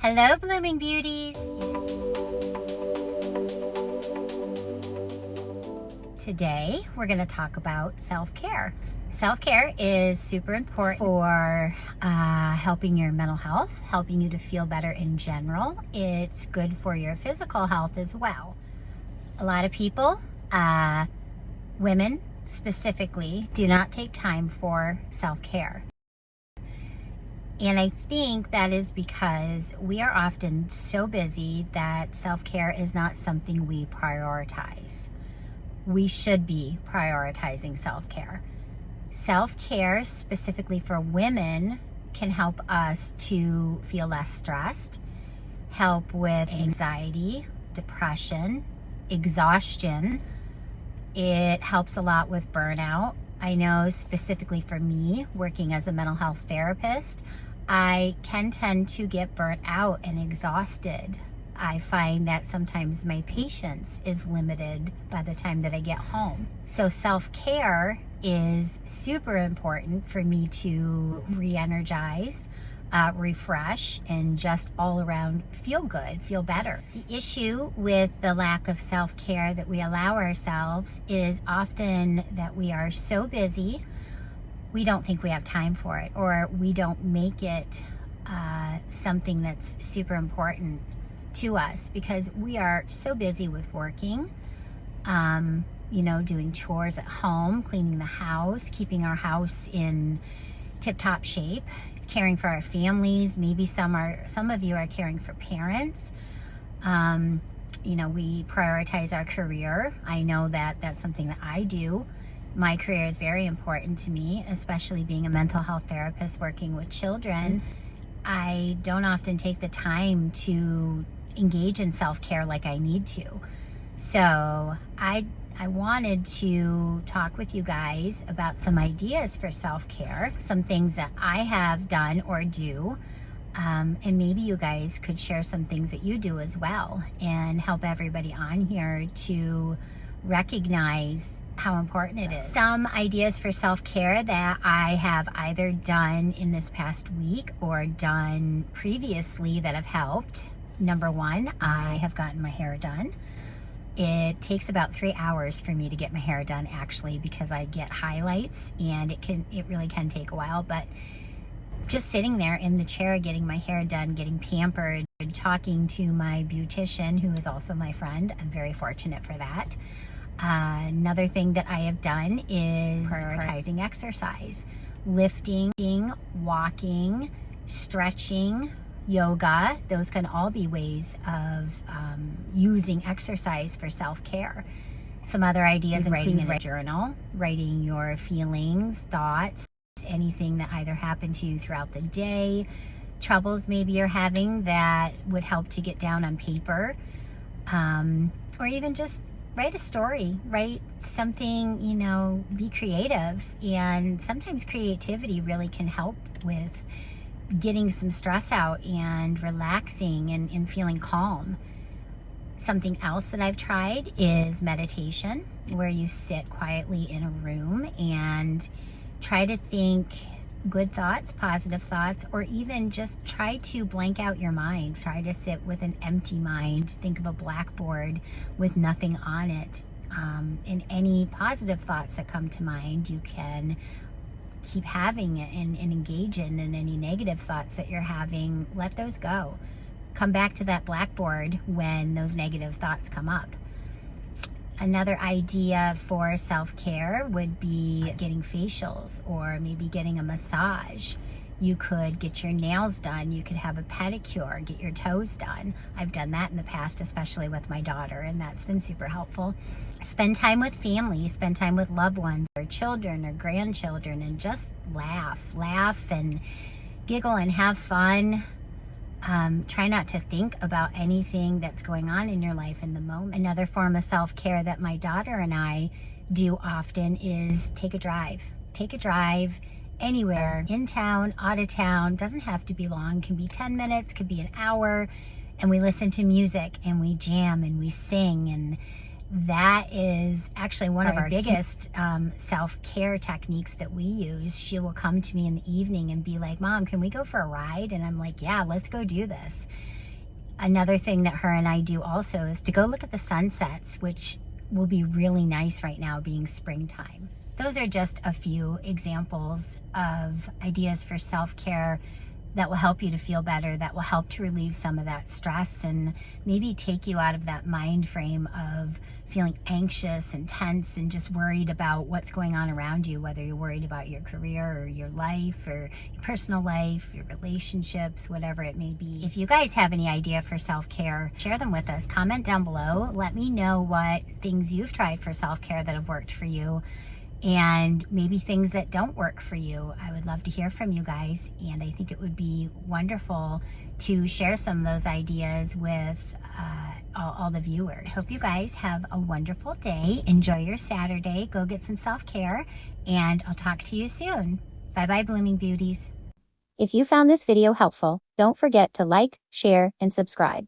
Hello, blooming beauties. Today, we're going to talk about self-care. Self-care is super important for helping your mental health, helping you to feel better in general. It's good for your physical health as well. A lot of people, women specifically, do not take time for self-care. And I think that is because we are often so busy that self-care is not something we prioritize. We should be prioritizing self-care. Self-care, specifically for women, can help us to feel less stressed, help with anxiety, depression, exhaustion. It helps a lot with burnout. I know specifically for me, working as a mental health therapist, I can tend to get burnt out and exhausted. I find that sometimes my patience is limited by the time that I get home. So self-care is super important for me to re-energize, refresh, and just all around feel good, feel better. The issue with the lack of self-care that we allow ourselves is often that we are so busy, we don't think we have time for it, or we don't make it something that's super important to us because we are so busy with working, doing chores at home, cleaning the house, keeping our house in tip-top shape, caring for our families. Maybe some of you are caring for parents. We prioritize our career. I know that that's something that I do. My career is very important to me, especially being a mental health therapist working with children. I don't often take the time to engage in self-care like I need to. So I wanted to talk with you guys about some ideas for self-care, some things that I have done or do, and maybe you guys could share some things that you do as well and help everybody on here to recognize how important it is. Some ideas for self-care that I have either done in this past week or done previously that have helped. Number one, I have gotten my hair done. It takes about 3 hours for me to get my hair done, actually, because I get highlights and it really can take a while. But just sitting there in the chair, getting my hair done, getting pampered, talking to my beautician, who is also my friend, I'm very fortunate for that. Another thing that I have done is prioritizing exercise, lifting, walking, stretching, yoga. Those can all be ways of using exercise for self-care. Some other ideas include writing in a journal, writing your feelings, thoughts, anything that either happened to you throughout the day, troubles maybe you're having that would help to get down on paper, or even just write a story, write something, be creative. And sometimes creativity really can help with getting some stress out and relaxing and feeling calm. Something else that I've tried is meditation, where you sit quietly in a room and try to think good thoughts, positive thoughts, or even just try to blank out your mind. Try to sit with an empty mind. Think of a blackboard with nothing on it. And any positive thoughts that come to mind, you can keep having it and engage in. And any negative thoughts that you're having, let those go. Come back to that blackboard when those negative thoughts come up. Another idea for self-care would be getting facials or maybe getting a massage. You could get your nails done. You could have a pedicure, get your toes done. I've done that in the past, especially with my daughter, and that's been super helpful. Spend time with family, spend time with loved ones or children or grandchildren, and just laugh and giggle and have fun. Try not to think about anything that's going on in your life in the moment. Another form of self-care that my daughter and I do often is take a drive. Take a drive anywhere, in town, out of town. Doesn't have to be long, can be 10 minutes, could be an hour, and we listen to music and we jam and we sing, and that is actually one of our biggest self-care techniques that we use. She will come to me in the evening and be like, Mom, can we go for a ride? And I'm like, yeah, let's go do this. Another thing that her and I do also is to go look at the sunsets, which will be really nice right now being springtime. Those are just a few examples of ideas for self-care that will help you to feel better, that will help to relieve some of that stress and maybe take you out of that mind frame of feeling anxious and tense and just worried about what's going on around you, whether you're worried about your career or your life or your personal life, your relationships, whatever it may be. If you guys have any idea for self-care, share them with us. Comment down below. Let me know what things you've tried for self-care that have worked for you, and maybe things that don't work for you. I would love to hear from you guys, and I think it would be wonderful to share some of those ideas with all the viewers. Hope you guys have a wonderful day. Enjoy your Saturday. Go get some self-care, and I'll talk to you soon. Bye-bye, Blooming Beauties. If you found this video helpful, don't forget to like, share, and subscribe.